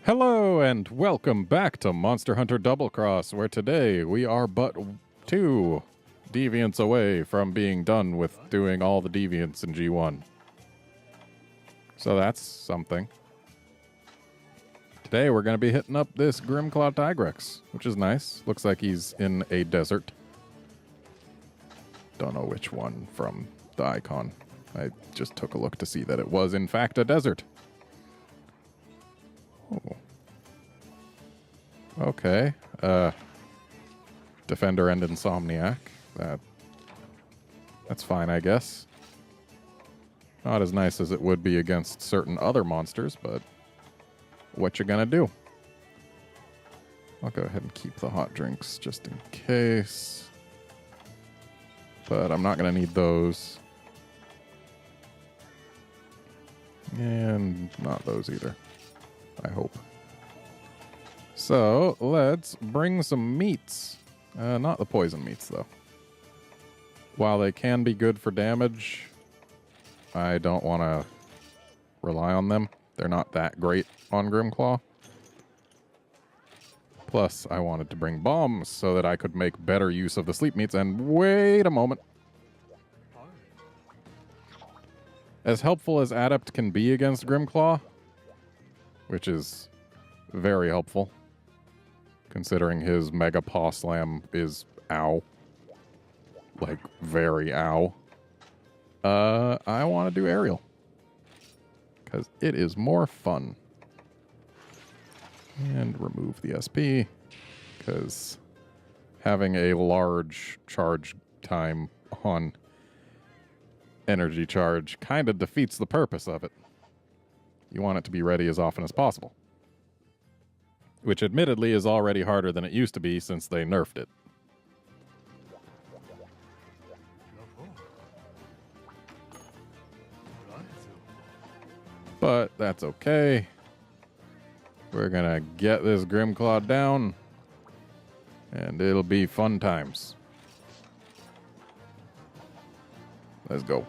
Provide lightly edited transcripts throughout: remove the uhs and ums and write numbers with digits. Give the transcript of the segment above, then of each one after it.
Hello and welcome back to Monster Hunter Double Cross, where today we are but 2 deviants away from being done with doing all the deviants in G1. So that's something. Today we're going to be hitting up this Grimclaw Tigrex, which is nice. Looks like he's in a desert. Don't know which one from the icon. I just took a look to see that it was in fact a desert. Oh. Okay. Defender and Insomniac. That's fine, I guess. Not as nice as it would be against certain other monsters, but what you gonna do? I'll go ahead and keep the hot drinks just in case. But I'm not gonna need those. And not those either, I hope. So, let's bring some meats. Not the poison meats, though. While they can be good for damage, I don't want to rely on them. They're not that great on Grimclaw. Plus, I wanted to bring bombs so that I could make better use of the sleep meats. And wait a moment. As helpful as Adept can be against Grimclaw, which is very helpful, considering his Mega Paw Slam is ow. Like, very ow. I want to do Aerial. Because it is more fun. And remove the SP. Because having a large charge time on energy charge kind of defeats the purpose of it. You want it to be ready as often as possible. Which admittedly is already harder than it used to be since they nerfed it. But that's okay. We're gonna get this Grimclaw down, and it'll be fun times. Let's go.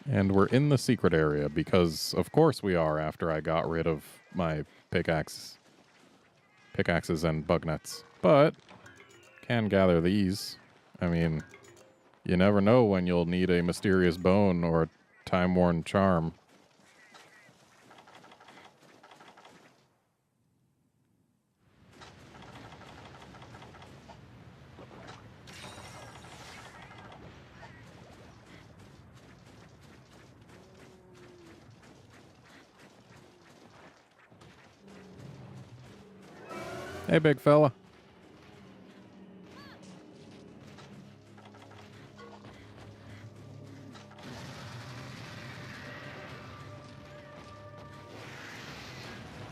And we're in the secret area because, of course we are, after I got rid of my pickaxes and bug nets. But can gather these. I mean, you never know when you'll need a mysterious bone or a time-worn charm. Hey, big fella.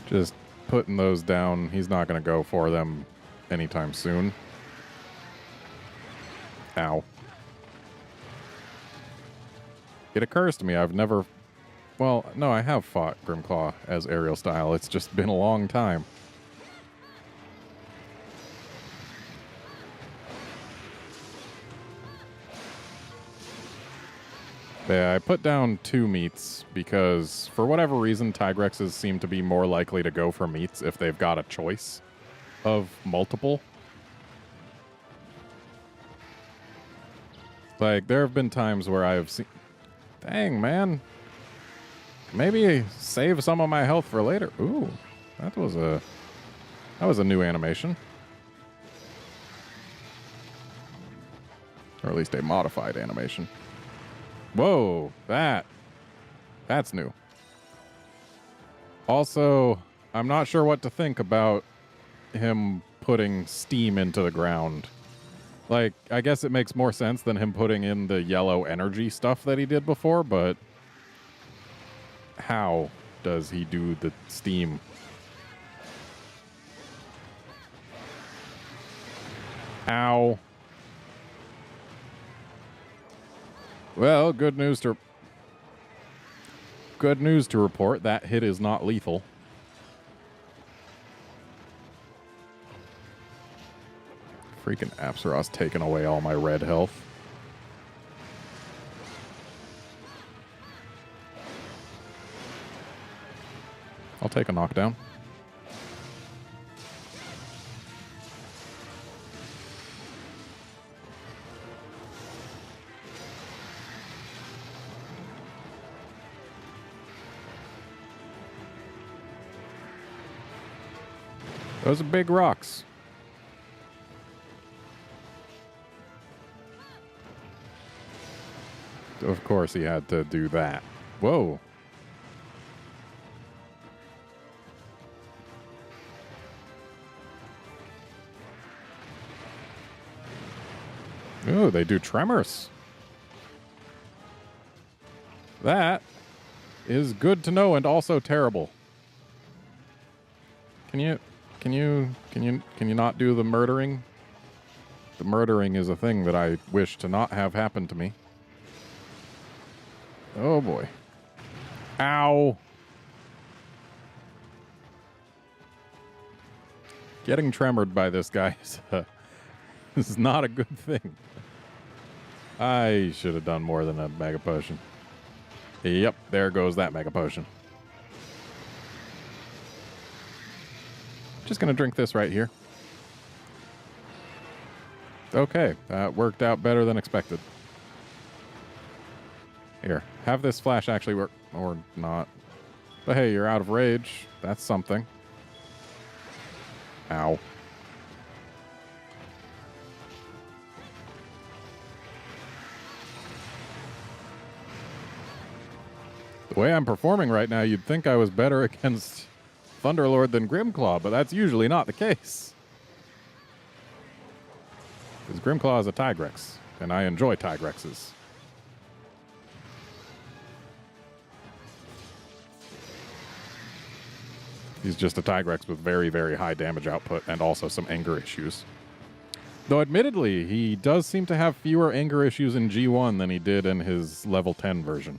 Just putting those down. He's not going to go for them anytime soon. Ow. It occurs to me I've never... Well, no, I have fought Grimclaw as aerial style. It's just been a long time. Yeah, I put down 2 meats because, for whatever reason, Tigrexes seem to be more likely to go for meats if they've got a choice of multiple. Like, there have been times where I've seen... Dang, man. Maybe save some of my health for later. Ooh, that was a new animation. Or at least a modified animation. Whoa, that's new. Also, I'm not sure what to think about him putting steam into the ground. Like, I guess it makes more sense than him putting in the yellow energy stuff that he did before, but how does he do the steam? Ow. Well, good news to report. That hit is not lethal. Freaking Apsaros taking away all my red health. I'll take a knockdown. Those are big rocks. Of course he had to do that. Whoa. Oh, they do tremors. That is good to know and also terrible. Can you not do the murdering? The murdering is a thing that I wish to not have happen to me. Oh boy. Ow. Getting tremored by this guy is not a good thing. I should have done more than a Mega Potion. Yep, there goes that Mega Potion. Just gonna drink this right here. Okay, that worked out better than expected. Here, have this flash actually work, or not. But hey, you're out of rage. That's something. Ow. The way I'm performing right now, you'd think I was better against Thunderlord than Grimclaw, but that's usually not the case. Because Grimclaw is a Tigrex, and I enjoy Tigrexes. He's just a Tigrex with very, very high damage output and also some anger issues. Though admittedly, he does seem to have fewer anger issues in G1 than he did in his level 10 version.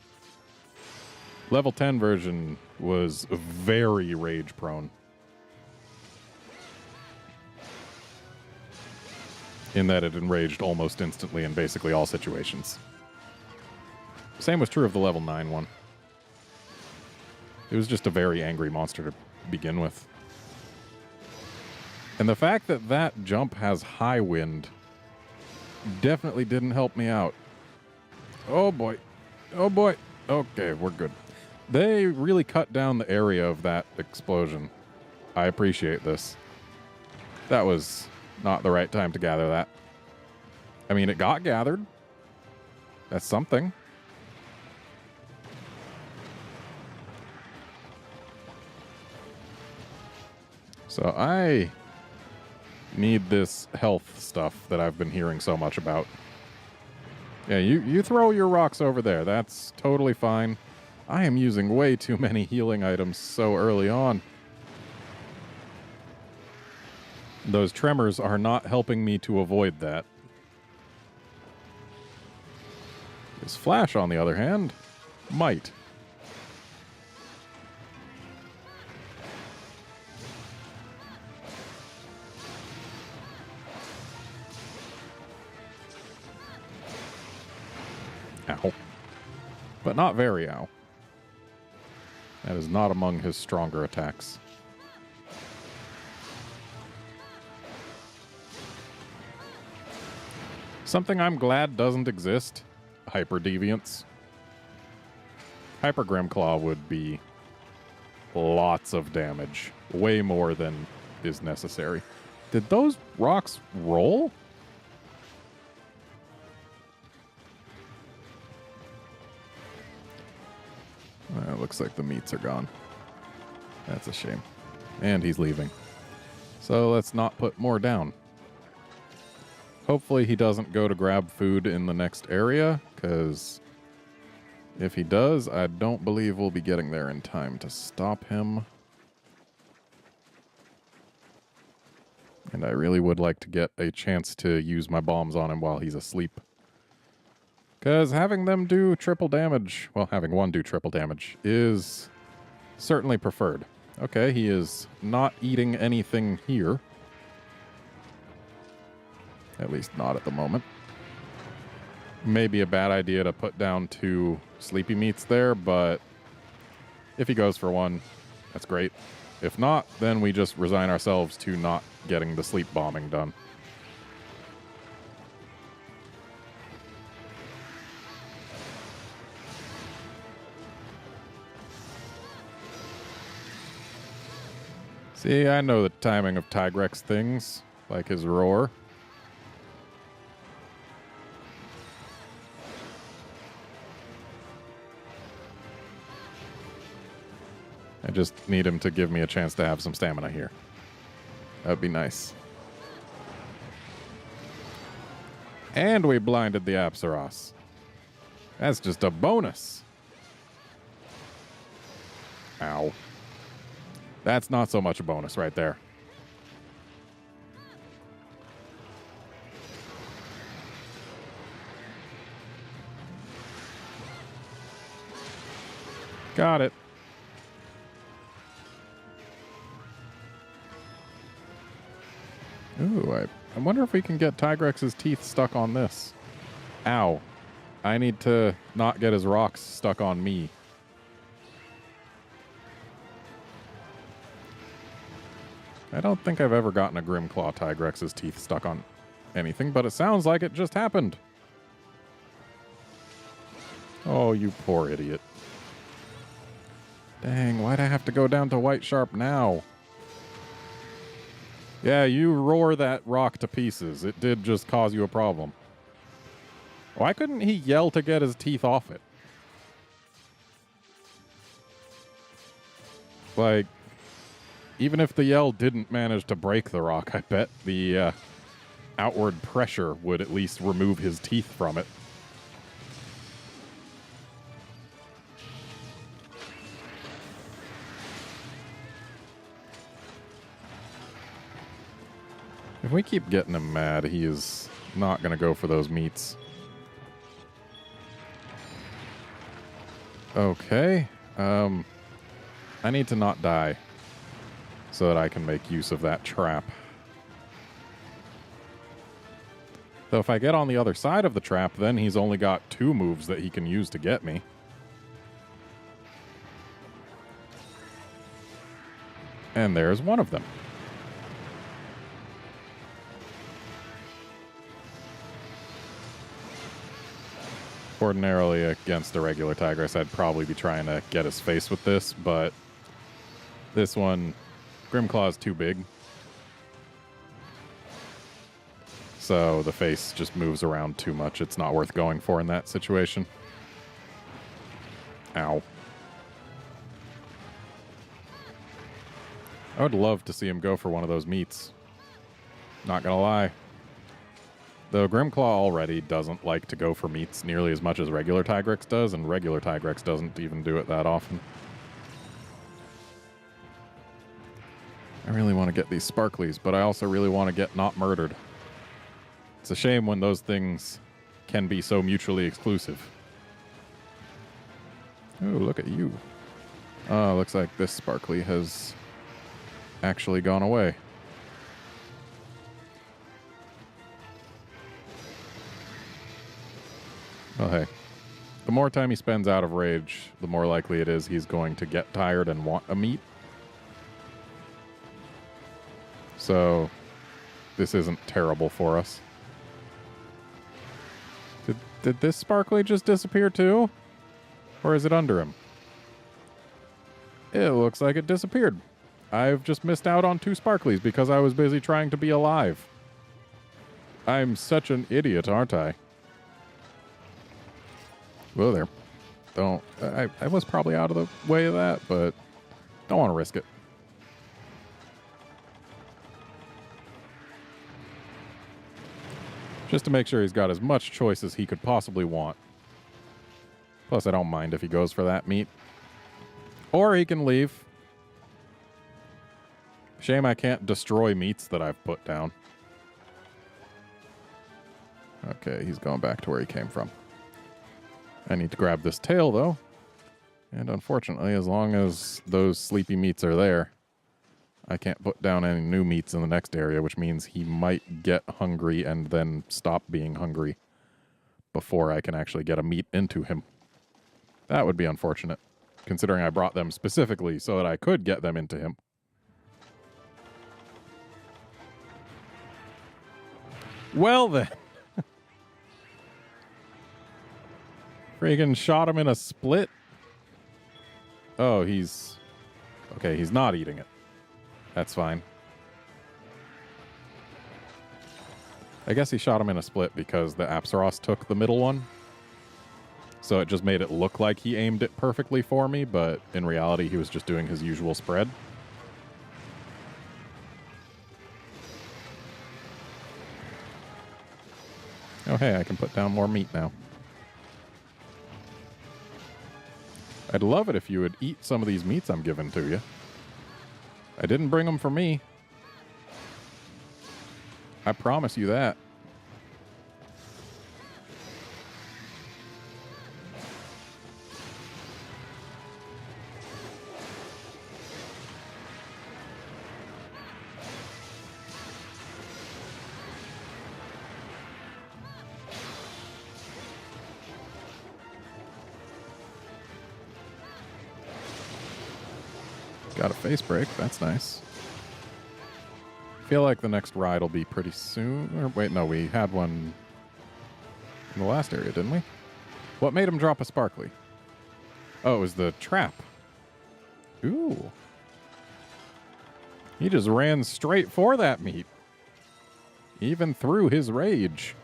Level 10 version was very rage prone. In that it enraged almost instantly in basically all situations. Same was true of the level 9 one. It was just a very angry monster to begin with. And the fact that that jump has high wind definitely didn't help me out. Oh boy. Oh boy. Okay, we're good. They really cut down the area of that explosion. I appreciate this. That was not the right time to gather that. I mean, it got gathered. That's something. So I need this health stuff that I've been hearing so much about. Yeah, you throw your rocks over there. That's totally fine. I am using way too many healing items so early on. Those tremors are not helping me to avoid that. This flash, on the other hand, might. Ow. But not very ow. That is not among his stronger attacks. Something I'm glad doesn't exist. Hyper Deviants. Hyper Grimclaw would be lots of damage. Way more than is necessary. Did those rocks roll? It looks like the meats are gone. That's a shame. And he's leaving. So let's not put more down. Hopefully he doesn't go to grab food in the next area, because if he does, I don't believe we'll be getting there in time to stop him. And I really would like to get a chance to use my bombs on him while he's asleep. Because having them do triple damage, well, having one do triple damage is certainly preferred. Okay, he is not eating anything here. At least not at the moment. Maybe a bad idea to put down 2 sleepy meats there, but if he goes for one, that's great. If not, then we just resign ourselves to not getting the sleep bombing done. See, I know the timing of Tigrex things, like his roar. I just need him to give me a chance to have some stamina here. That would be nice. And we blinded the Apsaros. That's just a bonus. Ow. That's not so much a bonus right there. Got it. Ooh, I wonder if we can get Tigrex's teeth stuck on this. Ow. I need to not get his rocks stuck on me. I don't think I've ever gotten a Grimclaw Tigrex's teeth stuck on anything, but it sounds like it just happened. Oh, you poor idiot. Dang, why'd I have to go down to White Sharp now? Yeah, you roar that rock to pieces. It did just cause you a problem. Why couldn't he yell to get his teeth off it? Like, even if the yell didn't manage to break the rock, I bet the outward pressure would at least remove his teeth from it. If we keep getting him mad, he is not going to go for those meats. Okay. I need to not die so that I can make use of that trap. Though if I get on the other side of the trap, then he's only got 2 moves that he can use to get me. And there's one of them. Ordinarily, against a regular Tigress, I'd probably be trying to get his face with this, but this one, Grimclaw's too big. So the face just moves around too much. It's not worth going for in that situation. Ow. I would love to see him go for one of those meats. Not gonna lie. Though Grimclaw already doesn't like to go for meats nearly as much as regular Tigrex does, and regular Tigrex doesn't even do it that often. I really want to get these sparklies, but I also really want to get not murdered. It's a shame when those things can be so mutually exclusive. Ooh, look at you. Oh, looks like this sparkly has actually gone away. Well, hey, the more time he spends out of rage, the more likely it is he's going to get tired and want a meat. So, this isn't terrible for us. Did this sparkly just disappear too? Or is it under him? It looks like it disappeared. I've just missed out on 2 sparklies because I was busy trying to be alive. I'm such an idiot, aren't I? Whoa there. Don't... I was probably out of the way of that, but don't want to risk it. Just to make sure he's got as much choice as he could possibly want. Plus, I don't mind if he goes for that meat. Or he can leave. Shame I can't destroy meats that I've put down. Okay, he's going back to where he came from. I need to grab this tail, though. And unfortunately, as long as those sleepy meats are there, I can't put down any new meats in the next area, which means he might get hungry and then stop being hungry before I can actually get a meat into him. That would be unfortunate, considering I brought them specifically so that I could get them into him. Well then. Friggin' shot him in a split. Oh, he's... Okay, he's not eating it. That's fine. I guess he shot him in a split because the Apsaros took the middle one. So it just made it look like he aimed it perfectly for me, but in reality he was just doing his usual spread. Oh hey, I can put down more meat now. I'd love it if you would eat some of these meats I'm giving to you. I didn't bring them for me. I promise you that. Got a face break. That's nice. Feel like the next ride will be pretty soon. Or wait, no, we had one in the last area, didn't we? What made him drop a sparkly? Oh, it was the trap. Ooh. He just ran straight for that meat. Even through his rage.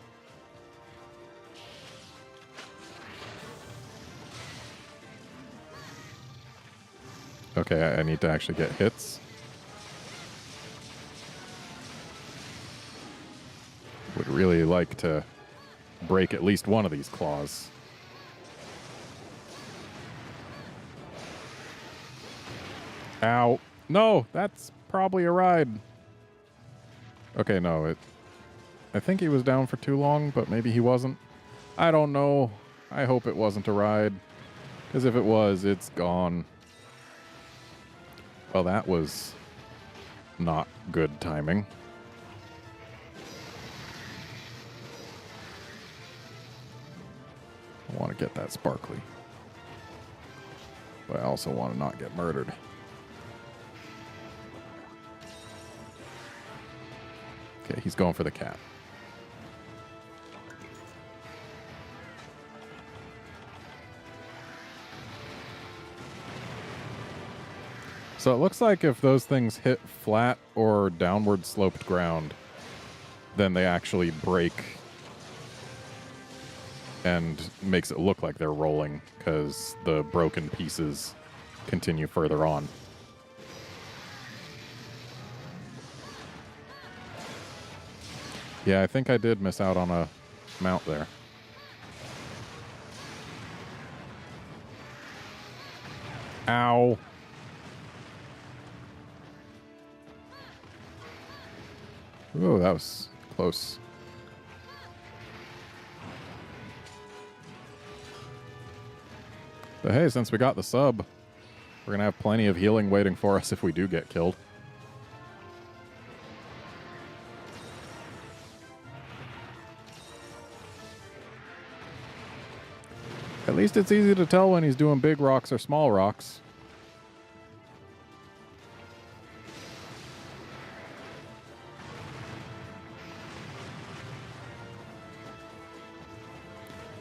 Okay, I need to actually get hits. Would really like to break at least one of these claws. Ow. No, that's probably a ride. Okay, no, I think he was down for too long, but maybe he wasn't. I don't know. I hope it wasn't a ride. Because if it was, it's gone. Well, that was not good timing. I want to get that sparkly. But I also want to not get murdered. Okay, he's going for the cat. So it looks like if those things hit flat or downward sloped ground, then they actually break and makes it look like they're rolling because the broken pieces continue further on. Yeah, I think I did miss out on a mount there. Ow. Ooh, that was close. But hey, since we got the sub, we're going to have plenty of healing waiting for us if we do get killed. At least it's easy to tell when he's doing big rocks or small rocks.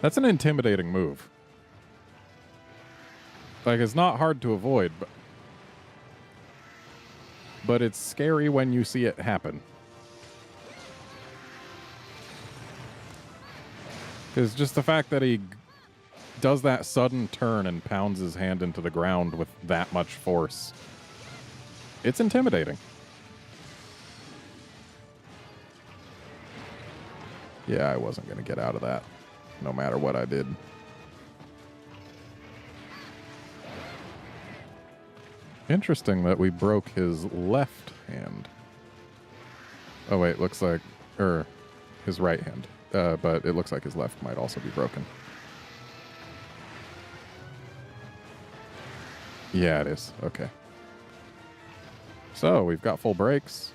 That's an intimidating move. Like, it's not hard to avoid, but it's scary when you see it happen. Because just the fact that he does that sudden turn and pounds his hand into the ground with that much force, it's intimidating. Yeah, I wasn't going to get out of that, no matter what I did. Interesting that we broke his left hand. Oh wait, looks like, his right hand. But it looks like his left might also be broken. Yeah, it is. Okay. So, we've got full brakes.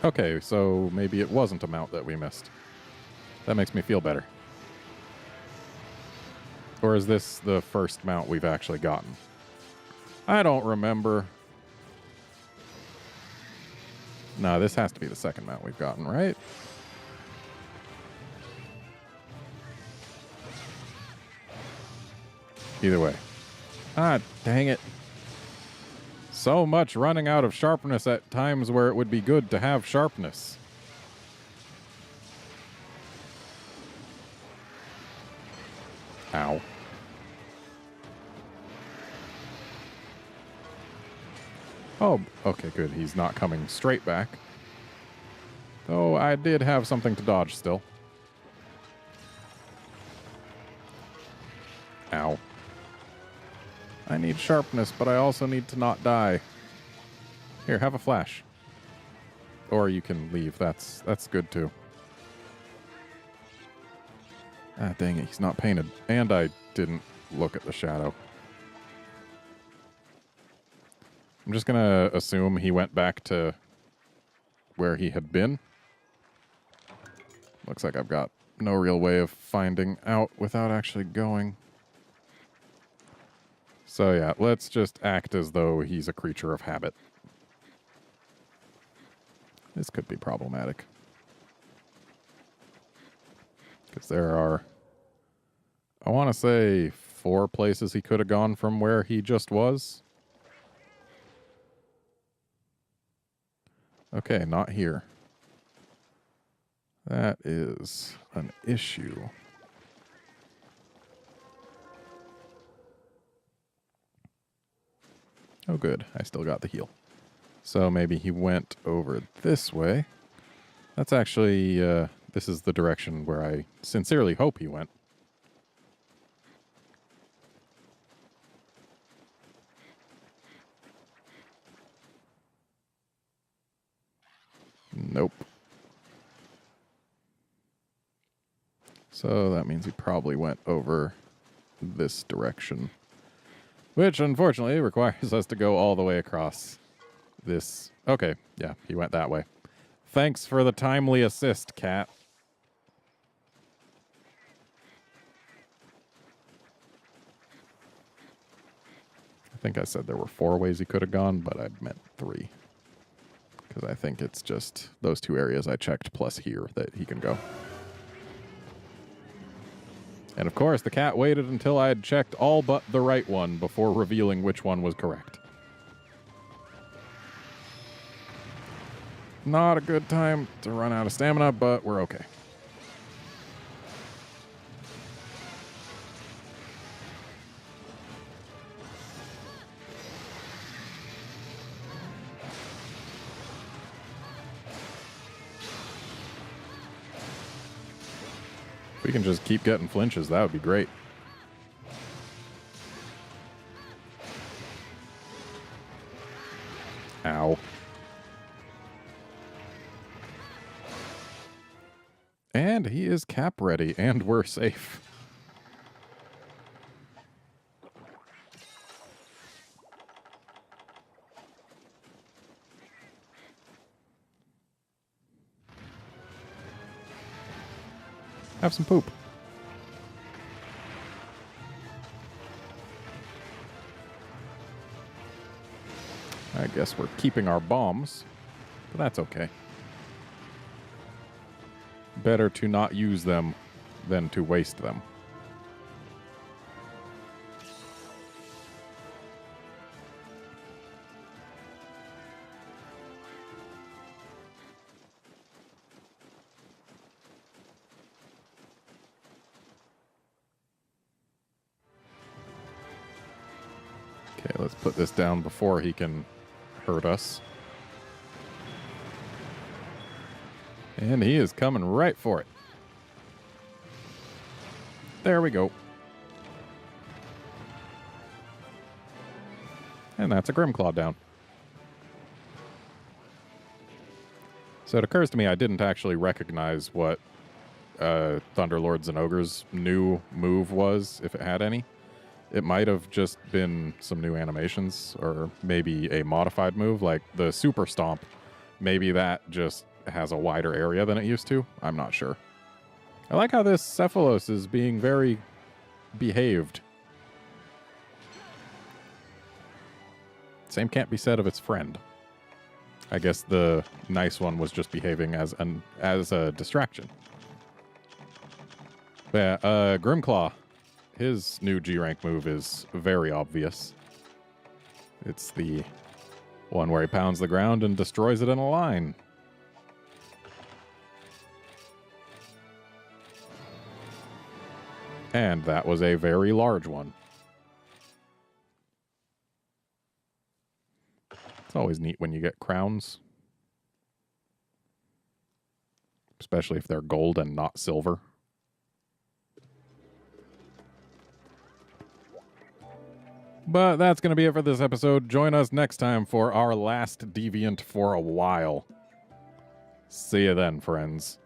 Okay, so maybe it wasn't a mount that we missed. That makes me feel better. Or is this the first mount we've actually gotten? I don't remember. No, this has to be the second mount we've gotten, right? Either way. Ah, dang it. So much running out of sharpness at times where it would be good to have sharpness. Ow. Oh, okay, good. He's not coming straight back. Though I did have something to dodge still. Ow. I need sharpness, but I also need to not die. Here, have a flash. Or you can leave. That's good too. Ah, dang it. He's not painted. And I didn't look at the shadow. I'm just going to assume he went back to where he had been. Looks like I've got no real way of finding out without actually going. So yeah, let's just act as though he's a creature of habit. This could be problematic. Because there are, I want to say, 4 places he could have gone from where he just was. Okay, not here. That is an issue. Oh, good. I still got the heal. So maybe he went over this way. That's actually, this is the direction where I sincerely hope he went. Nope. So that means he probably went over this direction. Which, unfortunately, requires us to go all the way across this. Okay, yeah, he went that way. Thanks for the timely assist, cat. I think I said there were 4 ways he could have gone, but I meant 3. Because I think it's just those 2 areas I checked plus here that he can go. And of course, the cat waited until I had checked all but the right one before revealing which one was correct. Not a good time to run out of stamina, but we're okay. If we can just keep getting flinches, that would be great. Ow. And he is cap ready, and we're safe. Have some poop. I guess we're keeping our bombs, but that's okay. Better to not use them than to waste them. Okay, let's put this down before he can hurt us. And he is coming right for it. There we go. And that's a Grimclaw down. So it occurs to me I didn't actually recognize what Thunderlords and Ogres' new move was, if it had any. It might have just been some new animations or maybe a modified move like the Super Stomp. Maybe that just has a wider area than it used to. I'm not sure. I like how this Cephalos is being very behaved. Same can't be said of its friend. I guess the nice one was just behaving as a distraction. But yeah, Grimclaw, his new G-rank move is very obvious. It's the one where he pounds the ground and destroys it in a line. And that was a very large one. It's always neat when you get crowns. Especially if they're gold and not silver. But that's going to be it for this episode. Join us next time for our last Deviant for a while. See you then, friends.